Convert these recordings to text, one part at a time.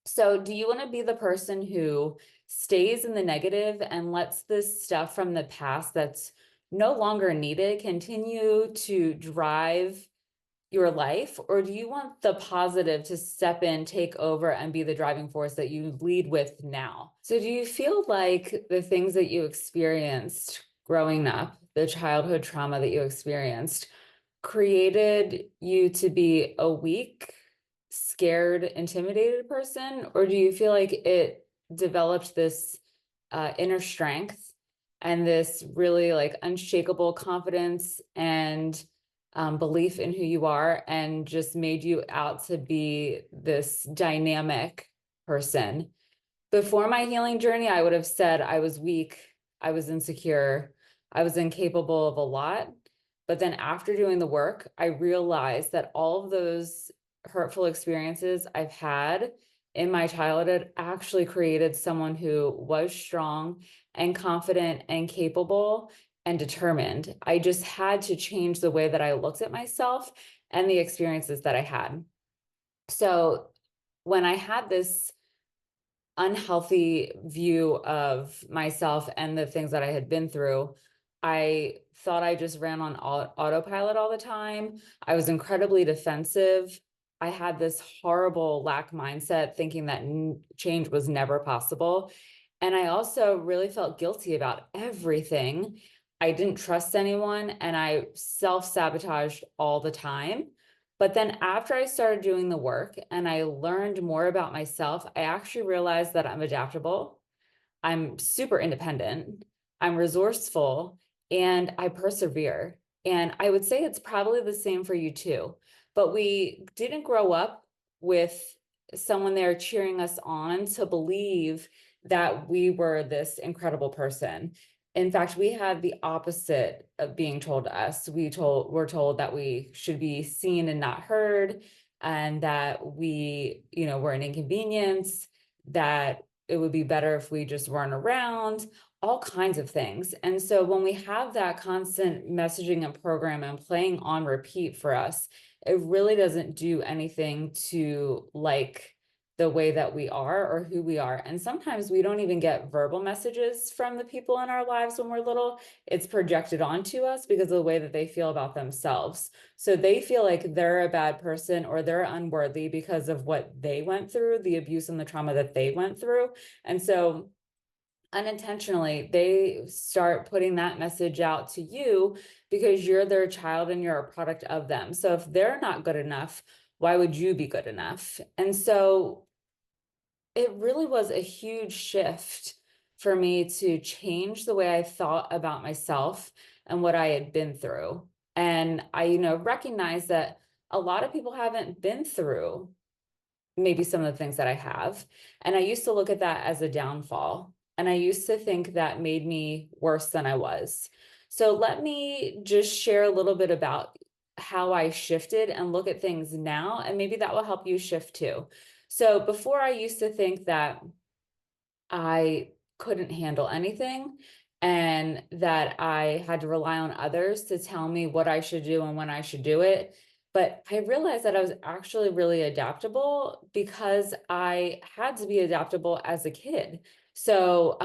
So do you want to be the person who stays in the negative and lets this stuff from the past that's no longer needed continue to drive your life? Or do you want the positive to step in, take over, and be the driving force that you lead with now? So do you feel like the things that you experienced growing up, the childhood trauma that you experienced, created you to be a weak, scared, intimidated person? Or do you feel like it developed this inner strength and this really like unshakable confidence and belief in who you are and just made you out to be this dynamic person? Before my healing journey, I would have said I was weak, I was insecure, I was incapable of a lot. But then after doing the work, I realized that all of those hurtful experiences I've had in my childhood actually created someone who was strong and confident and capable and determined. I just had to change the way that I looked at myself and the experiences that I had. So when I had this unhealthy view of myself and the things that I had been through, I thought I just ran on autopilot all the time. I was incredibly defensive. I had this horrible lack mindset, thinking that change was never possible. And I also really felt guilty about everything. I didn't trust anyone and I self-sabotaged all the time. But then after I started doing the work and I learned more about myself, I actually realized that I'm adaptable. I'm super independent. I'm resourceful and I persevere. And I would say it's probably the same for you too. But we didn't grow up with someone there cheering us on to believe that we were this incredible person. In fact, we had the opposite of being told to us. We're told that we should be seen and not heard, and that were an inconvenience, that it would be better if we just weren't around, all kinds of things. And so when we have that constant messaging and program and playing on repeat for us, it really doesn't do anything to like the way that we are or who we are. And sometimes we don't even get verbal messages from the people in our lives when we're little. It's projected onto us because of the way that they feel about themselves. So they feel like they're a bad person or they're unworthy because of what they went through, the abuse and the trauma that they went through. And so unintentionally, they start putting that message out to you because you're their child and you're a product of them. So if they're not good enough, why would you be good enough? And so it really was a huge shift for me to change the way I thought about myself and what I had been through. And I, recognize that a lot of people haven't been through maybe some of the things that I have. And I used to look at that as a downfall. And I used to think that made me worse than I was. So let me just share a little bit about how I shifted and look at things now. And maybe that will help you shift too. So before, I used to think that I couldn't handle anything and that I had to rely on others to tell me what I should do and when I should do it. But I realized that I was actually really adaptable because I had to be adaptable as a kid. So,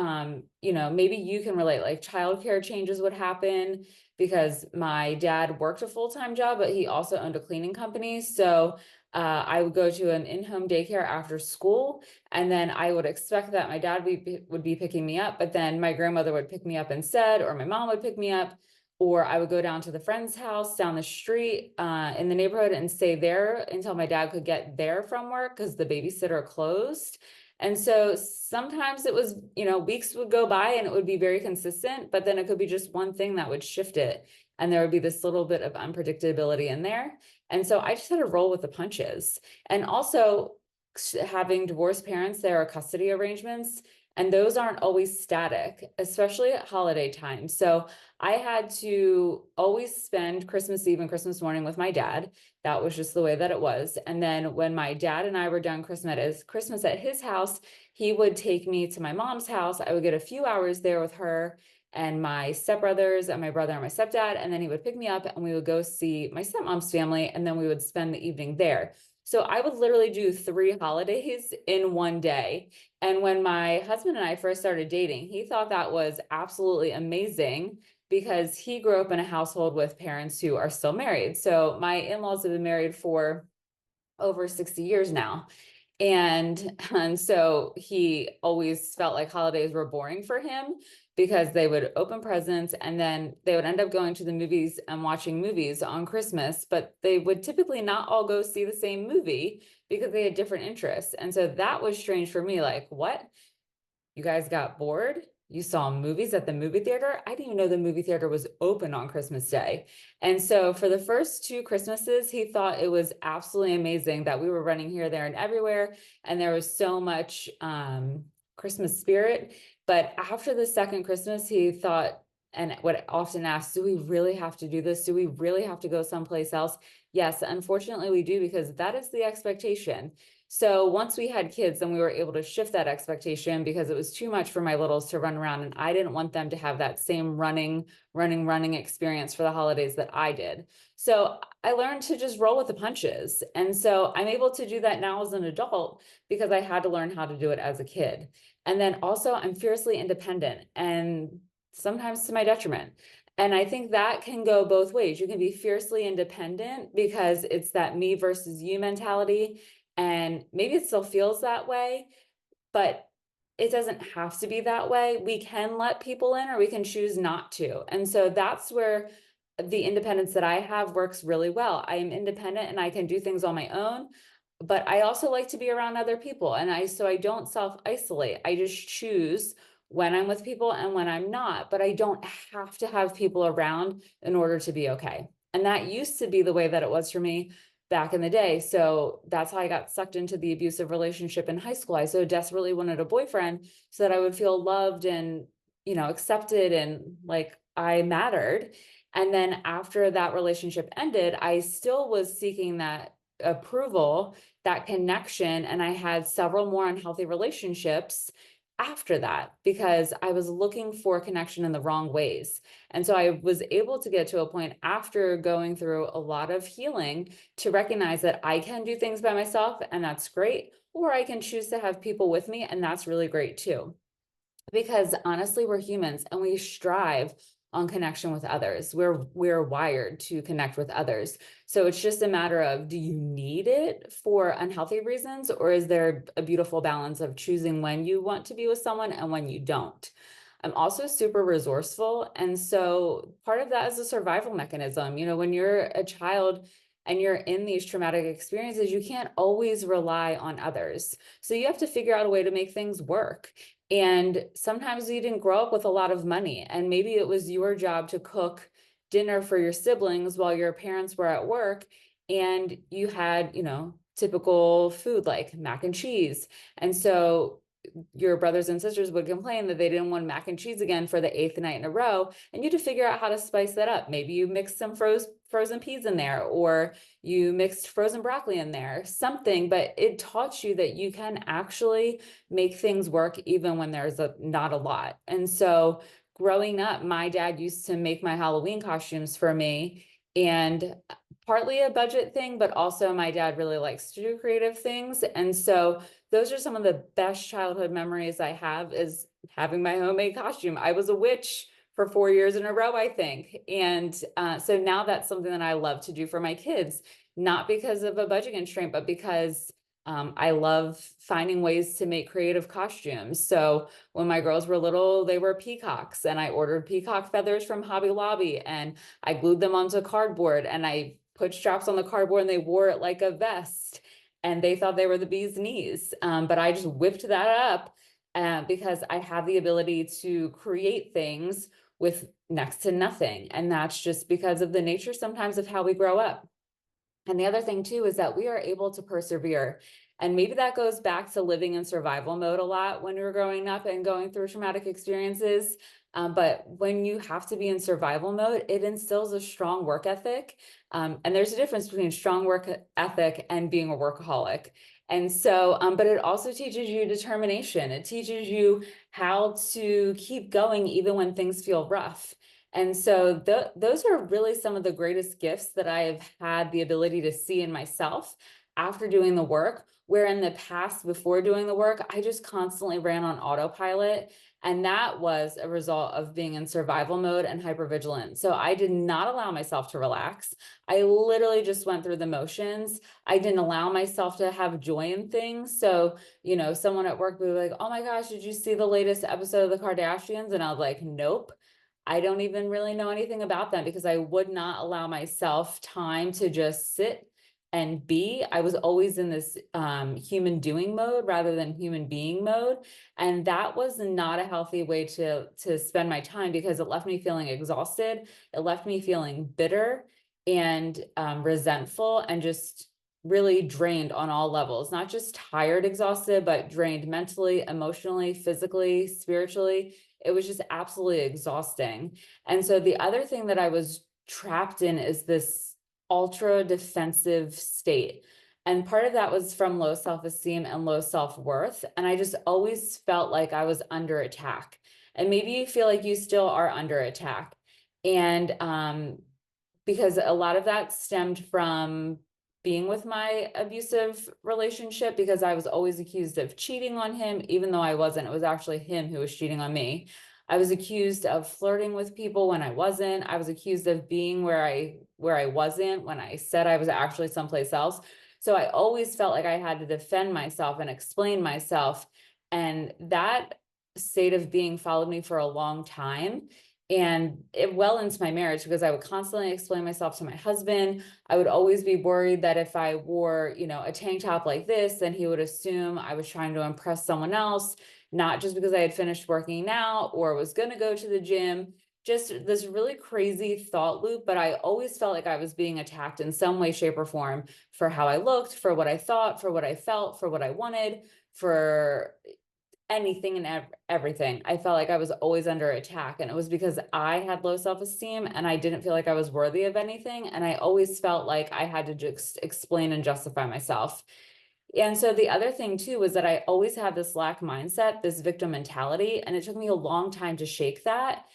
maybe you can relate, like childcare changes would happen because my dad worked a full-time job, but he also owned a cleaning company. So, I would go to an in-home daycare after school, and then I would expect that my dad would be picking me up, but then my grandmother would pick me up instead, or my mom would pick me up, or I would go down to the friend's house down the street in the neighborhood and stay there until my dad could get there from work because the babysitter closed. And so sometimes it was, weeks would go by and it would be very consistent, but then it could be just one thing that would shift it. And there would be this little bit of unpredictability in there. And so I just had to roll with the punches. And also, having divorced parents, there are custody arrangements, and those aren't always static, especially at holiday time. So I had to always spend Christmas Eve and Christmas morning with my dad. That was just the way that it was. And then when my dad and I were done Christmas at his house, he would take me to my mom's house. I would get a few hours there with her and my stepbrothers and my brother and my stepdad. And then he would pick me up and we would go see my stepmom's family. And then we would spend the evening there. So I would literally do 3 holidays in one day. And when my husband and I first started dating, he thought that was absolutely amazing because he grew up in a household with parents who are still married. So my in-laws have been married for over 60 years now. And so he always felt like holidays were boring for him because they would open presents and then they would end up going to the movies and watching movies on Christmas, but they would typically not all go see the same movie because they had different interests. And so that was strange for me. Like, what? You guys got bored? You saw movies at the movie theater? I didn't even know the movie theater was open on Christmas Day. And so for the first 2 Christmases, he thought it was absolutely amazing that we were running here, there, and everywhere. And there was so much Christmas spirit. But after the second Christmas, he thought, and what often asked, do we really have to do this? Do we really have to go someplace else? Yes, unfortunately we do, because that is the expectation. So once we had kids, then we were able to shift that expectation because it was too much for my littles to run around, and I didn't want them to have that same running experience for the holidays that I did. So I learned to just roll with the punches. And so I'm able to do that now as an adult because I had to learn how to do it as a kid. And then also I'm fiercely independent, and sometimes to my detriment. And I think that can go both ways. You can be fiercely independent because it's that me versus you mentality. And maybe it still feels that way, but it doesn't have to be that way. We can let people in or we can choose not to. And so that's where the independence that I have works really well. I am independent and I can do things on my own, but I also like to be around other people. And so I don't self-isolate. I just choose when I'm with people and when I'm not, but I don't have to have people around in order to be okay. And that used to be the way that it was for me back in the day. So that's how I got sucked into the abusive relationship in high school. I so desperately wanted a boyfriend so that I would feel loved and, accepted and like I mattered. And then after that relationship ended, I still was seeking that approval, that connection. And I had several more unhealthy relationships after that because I was looking for connection in the wrong ways. And so I was able to get to a point after going through a lot of healing to recognize that I can do things by myself, and that's great, or I can choose to have people with me, and that's really great too. Because honestly, we're humans and we strive on connection with others. We're wired to connect with others. So it's just a matter of, do you need it for unhealthy reasons, or is there a beautiful balance of choosing when you want to be with someone and when you don't? I'm also super resourceful. And so part of that is a survival mechanism. When you're a child and you're in these traumatic experiences, you can't always rely on others. So you have to figure out a way to make things work. And sometimes you didn't grow up with a lot of money, and maybe it was your job to cook dinner for your siblings while your parents were at work, and you had, typical food like mac and cheese. And so your brothers and sisters would complain that they didn't want mac and cheese again for the 8th night in a row, and you had to figure out how to spice that up. Maybe you mixed some frozen peas in there, or you mixed frozen broccoli in there, something, but it taught you that you can actually make things work even when there's not a lot. And so growing up, my dad used to make my Halloween costumes for me, and partly a budget thing, but also my dad really likes to do creative things. And so those are some of the best childhood memories I have, is having my homemade costume. I was a witch for 4 years in a row, I think. And so now that's something that I love to do for my kids, not because of a budget constraint, but because I love finding ways to make creative costumes. So when my girls were little, they were peacocks, and I ordered peacock feathers from Hobby Lobby, and I glued them onto cardboard, and I put straps on the cardboard, and they wore it like a vest, and they thought they were the bee's knees. But I just whipped that up because I have the ability to create things with next to nothing. And that's just because of the nature sometimes of how we grow up. And the other thing too is that we are able to persevere. And maybe that goes back to living in survival mode a lot when we were growing up and going through traumatic experiences. But when you have to be in survival mode, it instills a strong work ethic. And there's a difference between strong work ethic and being a workaholic. And so, but it also teaches you determination. It teaches you how to keep going even when things feel rough. And so those are really some of the greatest gifts that I have had the ability to see in myself after doing the work, where in the past, before doing the work, I just constantly ran on autopilot. And that was a result of being in survival mode and hypervigilant. So I did not allow myself to relax. I literally just went through the motions. I didn't allow myself to have joy in things. So, someone at work would be like, oh my gosh, did you see the latest episode of the Kardashians? And I was like, nope. I don't even really know anything about them, because I would not allow myself time to just sit and be. I was always in this human doing mode rather than human being mode. And that was not a healthy way to spend my time, because it left me feeling exhausted. It left me feeling bitter and resentful, and just really drained on all levels, not just tired, exhausted, but drained mentally, emotionally, physically, spiritually. It was just absolutely exhausting. And so the other thing that I was trapped in is this ultra defensive state. And part of that was from low self-esteem and low self-worth. And I just always felt like I was under attack. And maybe you feel like you still are under attack. And because a lot of that stemmed from being with my abusive relationship, because I was always accused of cheating on him, even though I wasn't. It was actually him who was cheating on me. I was accused of flirting with people when I wasn't. I was accused of being where I wasn't when I said I was actually someplace else. So I always felt like I had to defend myself and explain myself. And that state of being followed me for a long time. And it well into my marriage, because I would constantly explain myself to my husband. I would always be worried that if I wore, a tank top like this, then he would assume I was trying to impress someone else, not just because I had finished working out or was going to go to the gym. Just this really crazy thought loop. But I always felt like I was being attacked in some way, shape, or form for how I looked, for what I thought, for what I felt, for what I wanted, for anything and everything. I felt like I was always under attack, and it was because I had low self-esteem and I didn't feel like I was worthy of anything. And I always felt like I had to just explain and justify myself. And so the other thing too was that I always had this lack mindset, this victim mentality, and it took me a long time to shake that.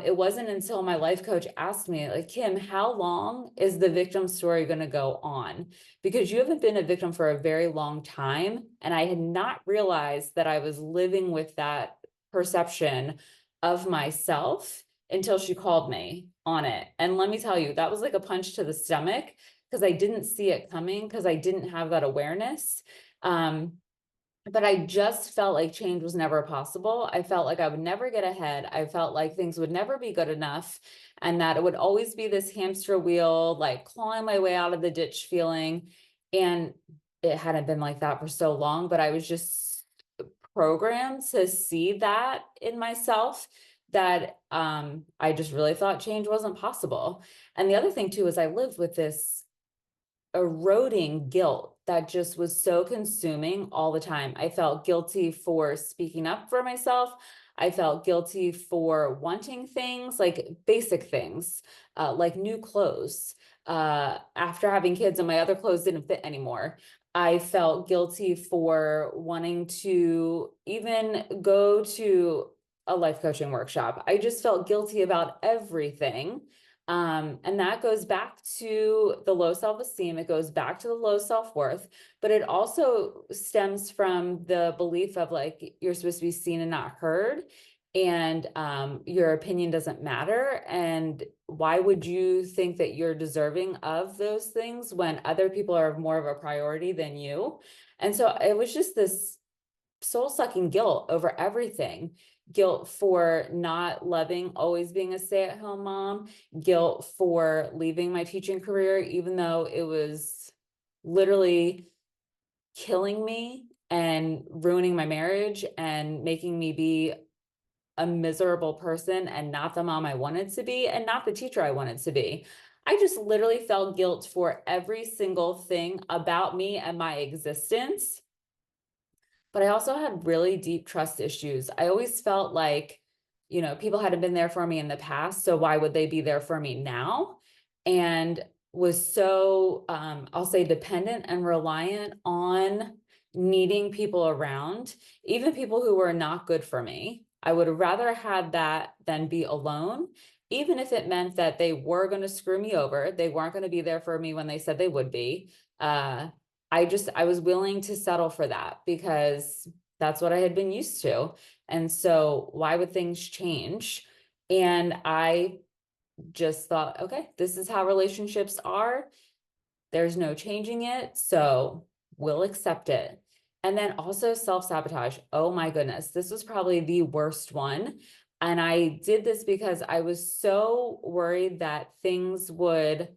It wasn't until my life coach asked me, like, Kim, how long is the victim story going to go on? Because you haven't been a victim for a very long time. And I had not realized that I was living with that perception of myself until she called me on it. And let me tell you, that was like a punch to the stomach, because I didn't see it coming, because I didn't have that awareness. But I just felt like change was never possible. I felt like I would never get ahead. I felt like things would never be good enough, and that it would always be this hamster wheel, like clawing my way out of the ditch feeling. And it hadn't been like that for so long, but I was just programmed to see that in myself, that I just really thought change wasn't possible. And the other thing too is I lived with this eroding guilt that just was so consuming all the time. I felt guilty for speaking up for myself. I felt guilty for wanting things, like basic things, like new clothes. After having kids and my other clothes didn't fit anymore, I felt guilty for wanting to even go to a life coaching workshop. I just felt guilty about everything. And that goes back to the low self-esteem. It goes back to the low self-worth, but it also stems from the belief of like, you're supposed to be seen and not heard. And your opinion doesn't matter. And why would you think that you're deserving of those things when other people are more of a priority than you? And so it was just this soul-sucking guilt over everything. Guilt for not loving, always being a stay-at-home mom, guilt for leaving my teaching career, even though it was literally killing me and ruining my marriage and making me be a miserable person and not the mom I wanted to be and not the teacher I wanted to be. I just literally felt guilt for every single thing about me and my existence. But I also had really deep trust issues. I always felt like, people hadn't been there for me in the past, so why would they be there for me now? And was so, I'll say, dependent and reliant on needing people around, even people who were not good for me. I would rather have that than be alone, even if it meant that they were going to screw me over. They weren't going to be there for me when they said they would be. I was willing to settle for that because that's what I had been used to. And so why would things change? And I just thought, okay, this is how relationships are. There's no changing it. So we'll accept it. And then also self-sabotage. Oh my goodness, this was probably the worst one. And I did this because I was so worried that things would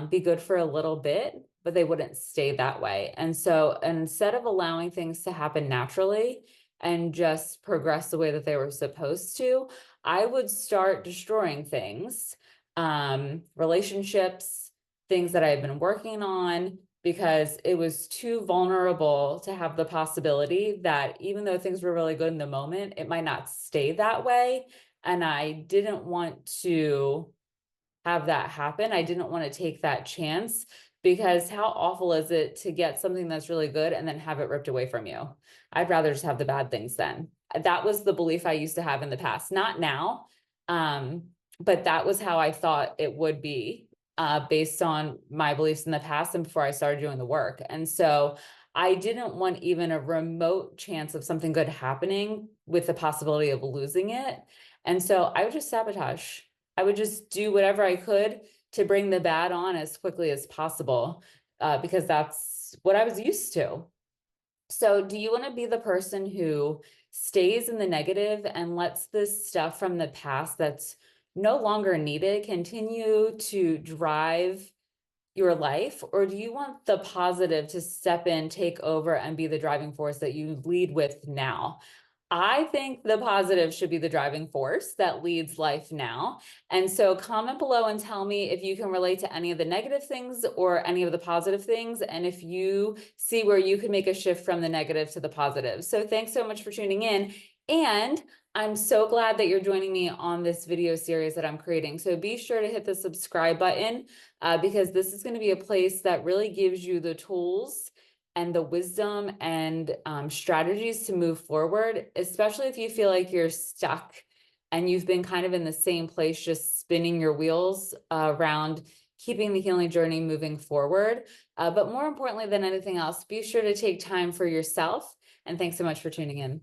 be good for a little bit, but they wouldn't stay that way. And so instead of allowing things to happen naturally and just progress the way that they were supposed to, I would start destroying things, relationships, things that I had been working on, because it was too vulnerable to have the possibility that even though things were really good in the moment, it might not stay that way. And I didn't want to have that happen. I didn't want to take that chance because how awful is it to get something that's really good and then have it ripped away from you? I'd rather just have the bad things then. That was the belief I used to have in the past, not now. Um, but that was how I thought it would be based on my beliefs in the past and before I started doing the work. And so I didn't want even a remote chance of something good happening with the possibility of losing it. And so I would just sabotage. I would just do whatever I could to bring the bad on as quickly as possible, because that's what I was used to. So do you want to be the person who stays in the negative and lets this stuff from the past that's no longer needed continue to drive your life? Or do you want the positive to step in, take over, and be the driving force that you lead with now? I think the positive should be the driving force that leads life now. And so comment below and tell me if you can relate to any of the negative things or any of the positive things, and if you see where you could make a shift from the negative to the positive. So thanks so much for tuning in. And I'm so glad that you're joining me on this video series that I'm creating. So be sure to hit the subscribe button because this is going to be a place that really gives you the tools and the wisdom and strategies to move forward, especially if you feel like you're stuck and you've been kind of in the same place, just spinning your wheels around keeping the healing journey moving forward. But more importantly than anything else, be sure to take time for yourself. And thanks so much for tuning in.